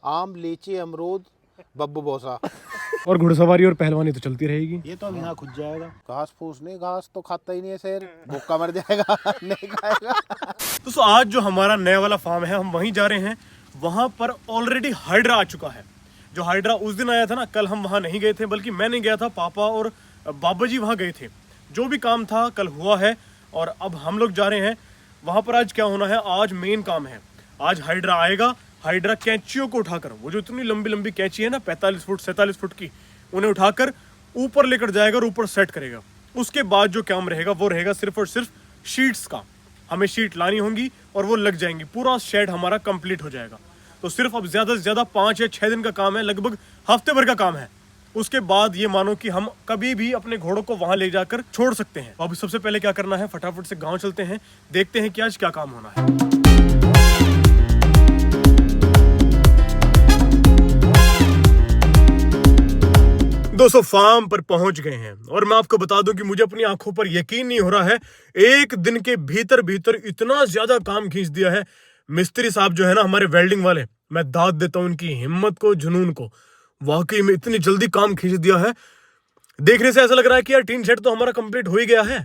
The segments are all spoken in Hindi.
आम, लीची, अमरूद, बब्बू बोसा। और घुड़सवारी और पहलवानी तो चलती रहेगी। ये तो अब यहाँ खुद जाएगा। घास फूस नहीं, घास तो खाता ही नहीं है शेर, भूखा मर जाएगा नहीं खाएगा। तो आज जो हमारा नया वाला फार्म है हम वहीं जा रहे हैं। वहां पर ऑलरेडी हाइड्रा आ चुका है। जो हाइड्रा उस दिन आया था ना, कल हम वहां नहीं गए थे, बल्कि मैं नहीं गया था, पापा और बाबा जी वहां गए थे। जो भी काम था कल हुआ है और अब हम लोग जा रहे हैं वहां पर। आज क्या होना है, आज मेन काम है। आज हाइड्रा आएगा, हाइड्रा कैंचियों को उठाकर, वो जो इतनी लंबी लंबी कैंची है ना 45 फुट 47 फुट की, उन्हें उठाकर ऊपर लेकर जाएगा और ऊपर सेट करेगा। उसके बाद जो काम रहेगा वो रहेगा सिर्फ और सिर्फ शीट्स का। हमें शीट लानी होंगी और वो लग जाएंगी, पूरा शेड हमारा कंप्लीट हो जाएगा। तो सिर्फ अब ज्यादा से ज्यादा 5 या 6 दिन का काम है, लगभग हफ्ते भर का काम है। उसके बाद ये मानो कि हम कभी भी अपने घोड़ों को वहां ले जाकर छोड़ सकते हैं। अब सबसे पहले क्या करना है, फटाफट से गांव चलते हैं, देखते हैं कि आज क्या काम होना है। दोस्तों फार्म पर पहुंच गए हैं और मैं आपको बता दूं कि मुझे अपनी आंखों पर यकीन नहीं हो रहा है। एक दिन के भीतर भीतर इतना ज्यादा काम खींच दिया है। मिस्त्री साहब जो है ना हमारे वेल्डिंग वाले, मैं दाद देता हूं उनकी हिम्मत को, जुनून को। वाकई में इतनी जल्दी काम खींच दिया है। देखने से ऐसा लग रहा है कि यार टीन शेड तो हमारा कंप्लीट हो ही गया है।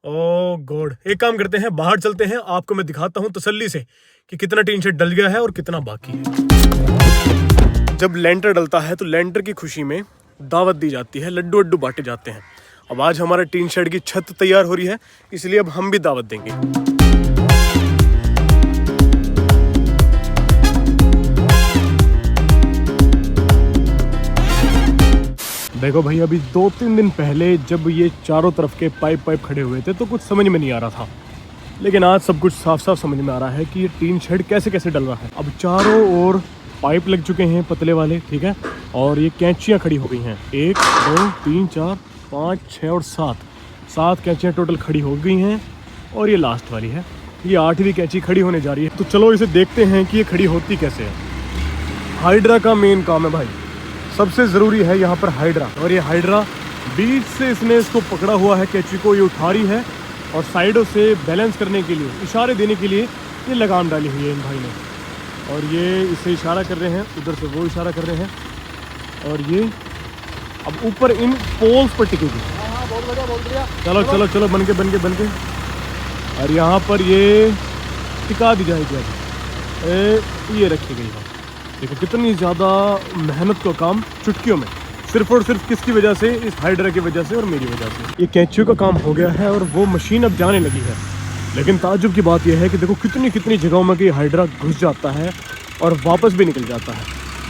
ओह गॉड, एक काम करते हैं, बाहर चलते हैं, आपको मैं दिखाता हूं तसल्ली से कि कितना टीन शेड डल गया है और कितना बाकी है। जब लेंटर डलता है तो लेंटर की खुशी में दावत दी जाती है, लड्डू वड्डू बांटे जाते हैं। अब आज हमारा टीन शेड की छत तैयार हो रही है, इसलिए अब हम भी दावत देंगे। देखो भाई, अभी 2-3 दिन पहले जब ये चारों तरफ के पाइप खड़े हुए थे तो कुछ समझ में नहीं आ रहा था, लेकिन आज सब कुछ साफ साफ समझ में आ रहा है कि ये टीन शेड कैसे कैसे डल रहा है। अब चारों ओर पाइप लग चुके हैं पतले वाले, ठीक है, और ये कैंचियाँ खड़ी हो गई हैं। 1 2 3 4 5 6 और 7 कैंचियाँ टोटल खड़ी हो गई हैं। और ये लास्ट वाली है, ये 8वीं कैंची खड़ी होने जा रही है। तो चलो इसे देखते हैं कि ये खड़ी होती कैसे है। हाइड्रा का मेन काम है भाई, सबसे ज़रूरी है यहाँ पर हाइड्रा। और ये हाइड्रा बीच से इसने इसको पकड़ा हुआ है, कैंची को ये उठा रही है और साइडों से बैलेंस करने के लिए, इशारे देने के लिए ये लगाम डाली हुई है इन भाई ने। और ये इसे इशारा कर रहे हैं, उधर से वो इशारा कर रहे हैं, और ये अब ऊपर इन पोल्स पर टिकेगी। बहुत बढ़िया, बहुत बढ़िया। चलो चलो चलो, बन के। और यहाँ पर ये टिका दी जाएगी। अब ये रखी गई है। देखो कितनी ज़्यादा मेहनत का काम चुटकियों में, सिर्फ और सिर्फ किसकी वजह से, इस हाइड्रा की वजह से और मेरी वजह से। ये कैंचियों का काम हो गया है और वो मशीन अब जाने लगी है। लेकिन ताज्जुब की बात यह है कि देखो कितनी जगहों में कि हाइड्रा घुस जाता है और वापस भी निकल जाता है।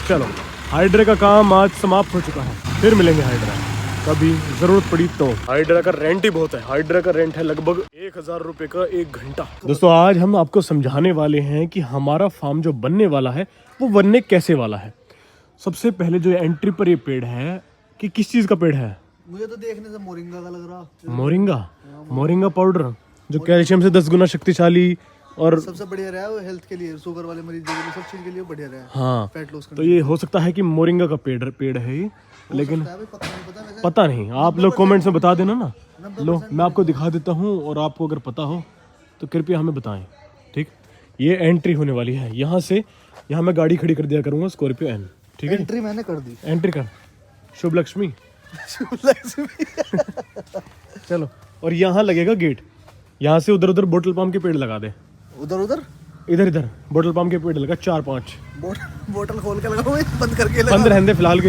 चलो, हाइड्रा का काम आज समाप्त हो चुका है। फिर मिलेंगे हाइड्रा कभी ज़रूरत पड़ी तो। हाइड्रा का रेंट ही बहुत है। हाइड्रा का रेंट है लगभग 1000 रुपये का 1 घंटा। दोस्तों आज हम आपको समझाने वाले हैं कि हमारा फार्म जो बनने वाला है वो बनने कैसे वाला है। सबसे पहले जो एंट्री पर ये पेड़ है, कि किस चीज़ का पेड़ है? मुझे तो देखने से मोरिंगा का लग रहा। मोरिंगा पाउडर, जो कैल्शियम से 10 गुना शक्तिशाली और सबसे बढ़िया रहा है वो हेल्थ के लिए, शुगर वाले मरीज के लिए, सब चीज के लिए बढ़िया रहा है। हाँ, फैट लॉस तो ये हो सकता है कि मोरिंगा का पेड़ है ये, लेकिन पता पता नहीं। आप लोग कमेंट्स में बता देना ना। लो, मैं आपको दिखा देता हूँ और आपको अगर पता हो तो कृपया हमें बताएं, ठीक। ये एंट्री होने वाली है यहाँ से। यहाँ मैं गाड़ी खड़ी कर दिया करूँगा, स्कॉर्पियो एन, ठीक है। एंट्री मैंने कर दी। एंट्री कर, शुभ लक्ष्मी। चलो, और यहाँ लगेगा गेट। यहाँ से उधर बोतल पाम के पेड़ लगा दे। उधर इधर बोतल पाम के पेड़ लगा 4-5। बोतल खोल के लगाओ, बंद करके लगाओ। बंद रहने फिलहाल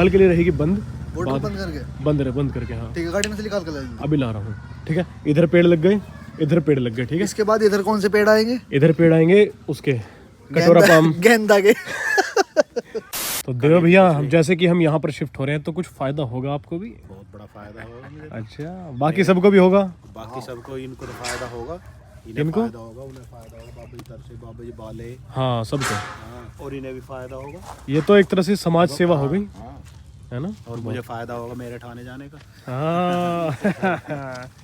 के लिए रहेगी बंद। बोतल बंद करके, बंद करके। हाँ ठीक है, गाड़ी में से निकाल के लाएंगे। अभी ला रहा हूँ, ठीक है। इधर पेड़ लग गए, इधर पेड़ लग गए, ठीक है। इसके बाद इधर कौन से पेड़ आएंगे? इधर पेड़ आएंगे उसके कटोरा पाम, गेंदा के। तो देखो भैया, हम जैसे कि हम यहाँ पर शिफ्ट हो रहे हैं तो कुछ फायदा होगा आपको भी। बहुत बड़ा फायदा होगा मुझे। अच्छा, बाकी सबको भी होगा? बाकी सबको, इनको तो फायदा होगा, इनको फायदा होगा, उन्हें फायदा होगा, बाबा जी तरफ से, बाबा जी बाले। हाँ, सबको। हाँ, और इन्हें भी फायदा होगा। ये तो एक तरह से समाज सेवा हो गई, हाँ, है ना। और मुझे फायदा होगा मेरे ठाणे जाने का। हाँ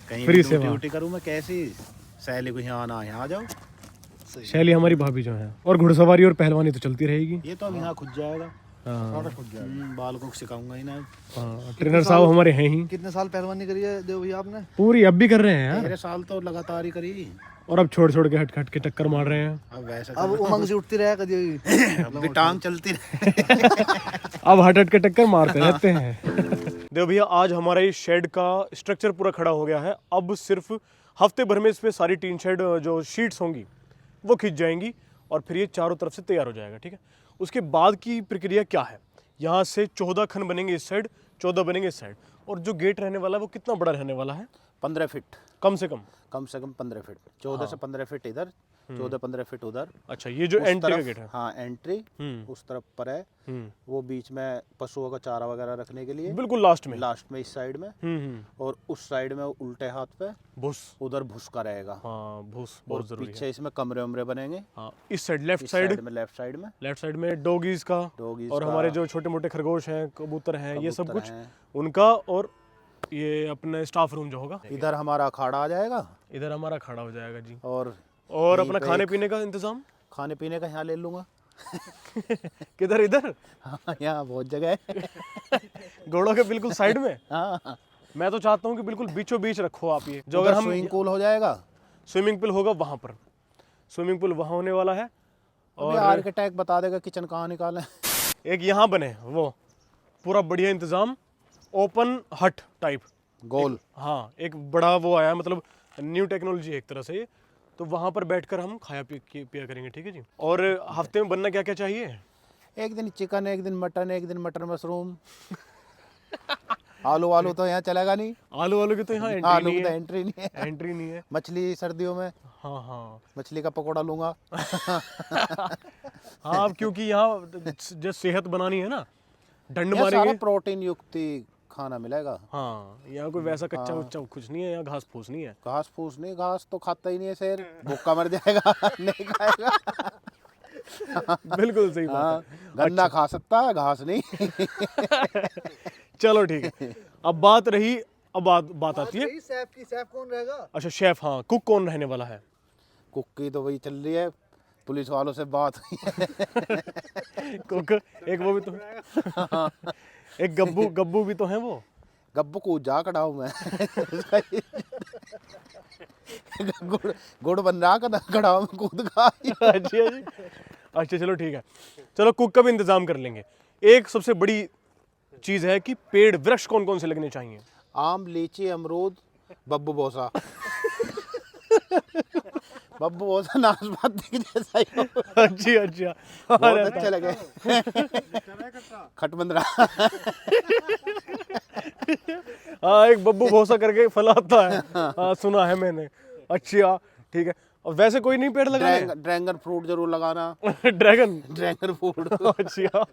कहीं फ्री भी सेवा। ड्यूटी करूँ मैं, कैसी सैली को यहाँ आना, यहाँ आ जाओ। शैली हमारी भाभी जो है। और घुड़सवारी और पहलवानी तो चलती रहेगी। ये तो अब यहाँ खुद जाएगा। हाँ, बालकों को सिखाऊंगा ही ना। हाँ, ट्रेनर साहब हमारे हैं ही। कितने साल पहलवानी करी है देव भैया आपने? पूरी अब भी कर रहे हैं यार। मेरे साल तो लगातार ही करी। और अब छोड़ छोड़ के हट हट के टक्कर मार रहे हैं। अब वैसे अब उमंग से उठती रहे कभी टांग चलती रहे। अब हट हट के टक्कर मारते रहते हैं। देखो भैया, आज हमारा ये शेड का स्ट्रक्चर पूरा खड़ा हो गया है। अब सिर्फ हफ्ते भर में इस पे सारी टीन शेड जो शीट्स होंगी वो खिंच जाएंगी और फिर ये चारों तरफ से तैयार हो जाएगा। ठीक है, उसके बाद की प्रक्रिया क्या है, यहाँ से 14 खन बनेंगे इस साइड, 14 बनेंगे इस साइड। और जो गेट रहने वाला है वो कितना बड़ा रहने वाला है? 15 फीट कम से कम 15 फीट, 14 से 15 फीट इधर, 14-15 फीट उधर। अच्छा, ये जो उस एंट्री का तरफ- गेट है। हाँ एंट्री उस तरफ पर है, वो बीच में पशुओं का चारा वगैरह रखने के लिए, बिल्कुल लास्ट में। लास्ट में इस साइड में, और उस साइड में उल्टे हाथ पे भूस। उधर भूस का रहेगा। हाँ, भूस और बहुत जरूरी है। पीछे इसमें कमरे उमरे बनेंगे। हाँ, इस साइड लेफ्ट इस साइड में लेफ्ट साइड में डॉगीज का, डॉगीज और का, हमारे जो छोटे मोटे खरगोश हैं, कबूतर हैं, ये सब कबूतर कुछ हैं। उनका। और ये अपना स्टाफ रूम जो होगा, इधर हमारा अखाड़ा आ जाएगा, इधर हमारा खड़ा हो जाएगा जी। और और यहीं अपना पे खाने एक- पीने का इंतजाम खाने पीने का यहाँ ले लूंगा। किधर? इधर हाँ यहाँ बहुत जगह है। घोड़ों के बिल्कुल साइड में। हाँ, मैं तो चाहता हूँ कि बिल्कुल बीचों बीच रखो आप ये। जो अगर हम स्विमिंग पूल हो जाएगा, स्विमिंग पूल होगा वहां पर, स्विमिंग पूल वहां होने वाला है। और आर्किटेक्ट बता देगा किचन कहाँ निकालें। एक यहाँ बने वो पूरा बढ़िया इंतजाम, ओपन हट टाइप गोल। हाँ, एक बड़ा वो आया, मतलब न्यू टेक्नोलॉजी है एक तरह से ये। तो वहाँ पर बैठकर हम खाया पिया करेंगे। ठीक है जी। और हफ्ते में बनना क्या क्या चाहिए? एक दिन चिकन, एक दिन मटन, एक दिन मटर मशरूम। आलू वालू तो यहाँ चलेगा नहीं, आलू वालू की तो यहाँ एंट्री आलू नहीं की तो है। एंट्री नहीं है। एंट्री नहीं है। मछली सर्दियों में, हाँ हाँ मछली का पकौड़ा लूंगा। हाँ, अब क्योंकि यहाँ जो सेहत बनानी है ना, डंड यहाँ सारा मारेंगे। प्रोटीन युक्त ही खाना मिलेगा। हाँ, यहाँ कोई वैसा कच्चा उच्चा कुछ नहीं है, यहाँ घास फूस नहीं है। घास फूस नहीं, घास तो खाता ही नहीं है शेर, भूखा मर जाएगा। नहीं खाएगा। बिल्कुल सही बात हाँ, है। गन्ना खा सकता है, घास नहीं। चलो ठीक है। अब बात रही, अब बात आती है। शेफ कौन रहेगा? अच्छा, शेफ, हाँ, कुक कौन रहने वाला है? कुक की तो वही चल रही है, पुलिस वालों से बात हुई है। कुक एक वो भी तो एक गब्बू भी तो है वो। गब्बू कूद जा कड़ा हूँ मैं। गुड़ बन रहा कड़ा में कूद का। अच्छा जी, अच्छा चलो ठीक है। चलो कुक का भी इंतजाम कर लेंगे। एक सबसे बड़ी चीज है कि पेड़ वृक्ष कौन कौन से लगने चाहिए? आम, लीची, अमरूद, बब्बू बोसा। बब्बू बोसा नाशपाती जैसा ही हो। अच्छा अच्छा, बहुत अच्छे लगे। खटमंदरा। हाँ, एक बब्बू भोसा करके फल आता है। हाँ, सुना है मैंने। अच्छा ठीक है। और वैसे कोई नहीं पेड़ लगाने? ड्रैगन फ्रूट जरूर लगाना। Dragon fruit. अच्छा,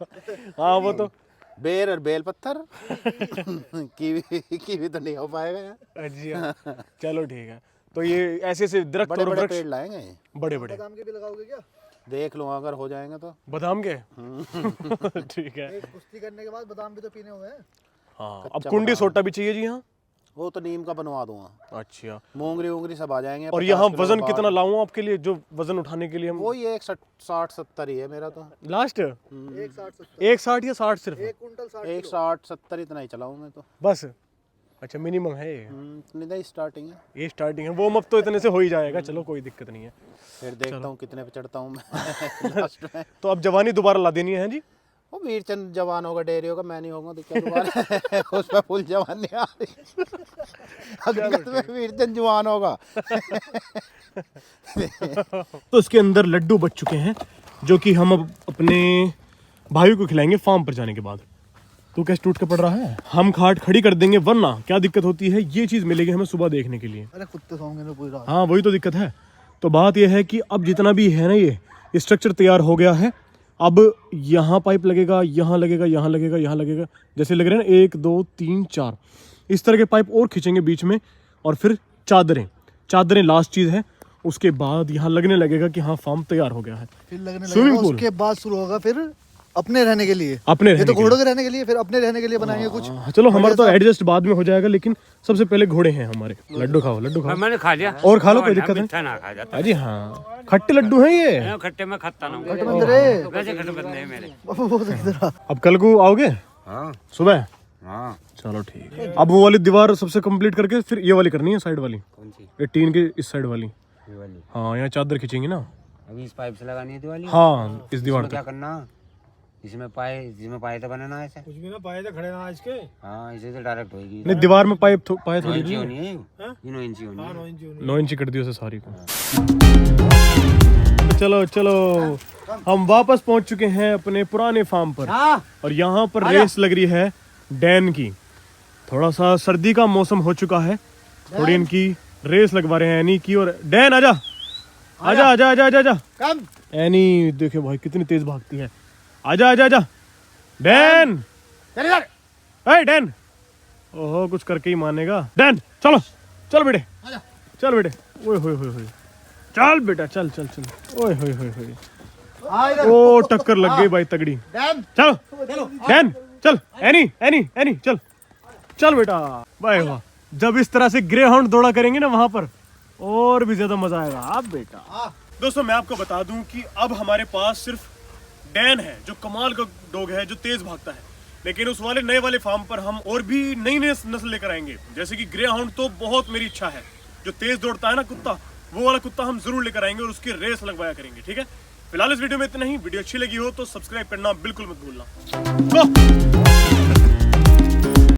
हाँ वो तो। बेर और बेल पत्थर। कीवी तो नहीं हो पाएगा यहाँ। अच्छा चलो ठीक है। तो ये ऐसे ऐसे दरख्त बड़े और बड़े वृक्ष पेड़ लाएंगे, बड़े बड़े। बादाम के भी लगाओगे क्या? देख लो अगर हो जाएंगे तो। बादाम के? ठीक है। एक कुश्ती करने के बाद बादाम भी तो पीने हुए हैं। हाँ, अब कुंडी सोटा भी चाहिए जी। हाँ, वो तो नीम का बनवा दूंगा। अच्छा। मोंगरी वोंगरी सब आ जाएंगे। और 50 यहाँ किलो वजन के कितना लाऊं आपके लिए, जो वजन उठाने के लिए हम? वो ये 60-70 ही है मेरा तो। लास्ट 160 160 या 60 सिर्फ? 1 कुंटल 60 160-70 इतना ही चलाऊं मैं तो। बस? अच्छा, मिनिमम है ये? इतनी ही स्टार्टिंग है। ये स्टार्टिंग है, वो अब तो इतने से हो ही जाएगा। चलो कोई दिक्कत नहीं है। फिर देखता हूँ कितने पे चढ़ता हूँ मैं लास्ट में। तो अब जवानी दोबारा ला देनी है जी। वो वीरचंद जवान होगा, डेरी होगा, मैं नहीं होगा तो क्या दोबारा। उस पर फुल जवान नहीं आ रही। हकीकत में वीरचंद जवान होगा। तो इसके अंदर लड्डू बच चुके हैं, जो कि हम अब अपने भाई को खिलाएंगे फार्म पर जाने के बाद। तो कैसे टूट के पड़ रहा है? हम खाट खड़ी कर देंगे, वरना क्या दिक्कत होती है, ये चीज मिलेगी हमें सुबह देखने के लिए। अरे कुत्ते सोंगे ना पूरी रात। हाँ, वही तो दिक्कत है। तो बात यह है कि अब जितना भी है ना, ये स्ट्रक्चर तैयार हो गया है। अब यहाँ पाइप लगेगा, यहाँ लगेगा, यहाँ लगेगा, यहाँ लगेगा, जैसे लग रहे हैं ना, 1 2 3 4 इस तरह के पाइप और खींचेंगे बीच में। और फिर चादरें लास्ट चीज है। उसके बाद यहाँ लगने लगेगा कि हाँ, फार्म तैयार हो गया है। फिर लगने स्विमिंग लगेगा, पूल। उसके बाद शुरू होगा फिर अपने रहने के लिए। अपने ये रहने तो के घोड़ों के रहने के लिए, फिर अपने रहने के लिए बनाएंगे कुछ। हाँ, चलो हमारा तो एडजस्ट बाद में हो जाएगा, लेकिन सबसे पहले घोड़े हैं हमारे। लड्डू खाओ, लड्डू खाओ। मैंने खा लिया। और खा लो, कोई दिक्कत मीठा ना खा जाता। है जी। हाँ, खट्टे लड्डू हैं ये। मैं खट्टे में खाता ना हूँ। खटमंदरे वैसे खट्टे बंदे हैं मेरे। बाबू बहुत इधर आ। अब कल को आओगे? हाँ सुबह? हाँ। चलो ठीक है। अब वो वाली दीवार सबसे कंप्लीट करके फिर ये वाली करनी है, साइड वाली, कौन सी? ये टीन के इस साइड वाली। ये वाली हाँ यहाँ चादर खींचेंगे ना। अभी इस पाइप से लगानी है दीवाली। हाँ इस दीवार इसमें क्या तक। करना, जिसमें पाए तो बनाना है ऐसे। कुछ भी ना पाए थे खड़े ना इसके। हाँ इसे तो डायरेक्ट होगी। नहीं दीवार में पाइप पाए 9 थोड़ी इंची नहीं। होनी है ये 9 इंची होनी है। 9 इंच होनी। 9 इंची कर दियो से सारी को। चलो चलो हम वापस पहुंच चुके हैं अपने पुराने फार्म पर और यहाँ पर रेस लग रही है डैन की। थोड़ा सा सर्दी का मौसम हो चुका है, थोड़ी इनकी रेस लगवा रहे हैं एनी की। और डैन आजा आजा आजा आजा आजा आजा। कम एनी देखे भाई कितनी तेज भागती है। आजा आजा आजा डैन। चल इधर। ए डैन, ओहो कुछ करके ही मानेगा। डैन चलो चल बेटे, चल बेटे। ओए होए होए होए, चल बेटा चल चल चल। ओए होए होए होए, हाँ इधर। ओ टक्कर लग गई भाई तगड़ी। डैन चलो डैन चल। एनी एनी एनी चल चल बेटा। वाह वाह, जब इस तरह से ग्रे हाउंड दौड़ा करेंगे ना वहां पर और भी ज्यादा मजा आएगा। आप बेटा दोस्तों मैं आपको बता दूं कि अब हमारे पास सिर्फ डैन है जो कमाल का डॉग है, जो तेज भागता है। लेकिन उस वाले नए वाले फार्म पर हम और भी नई नई नस्ल लेकर आएंगे। जैसे कि ग्रे हाउंड तो बहुत मेरी इच्छा है, जो तेज दौड़ता है ना कुत्ता, वो वाला कुत्ता हम जरूर लेकर आएंगे और उसकी रेस लगवाया करेंगे। ठीक है, फिलहाल इस वीडियो में इतना ही। वीडियो अच्छी लगी हो तो सब्सक्राइब करना बिल्कुल मत भूलना।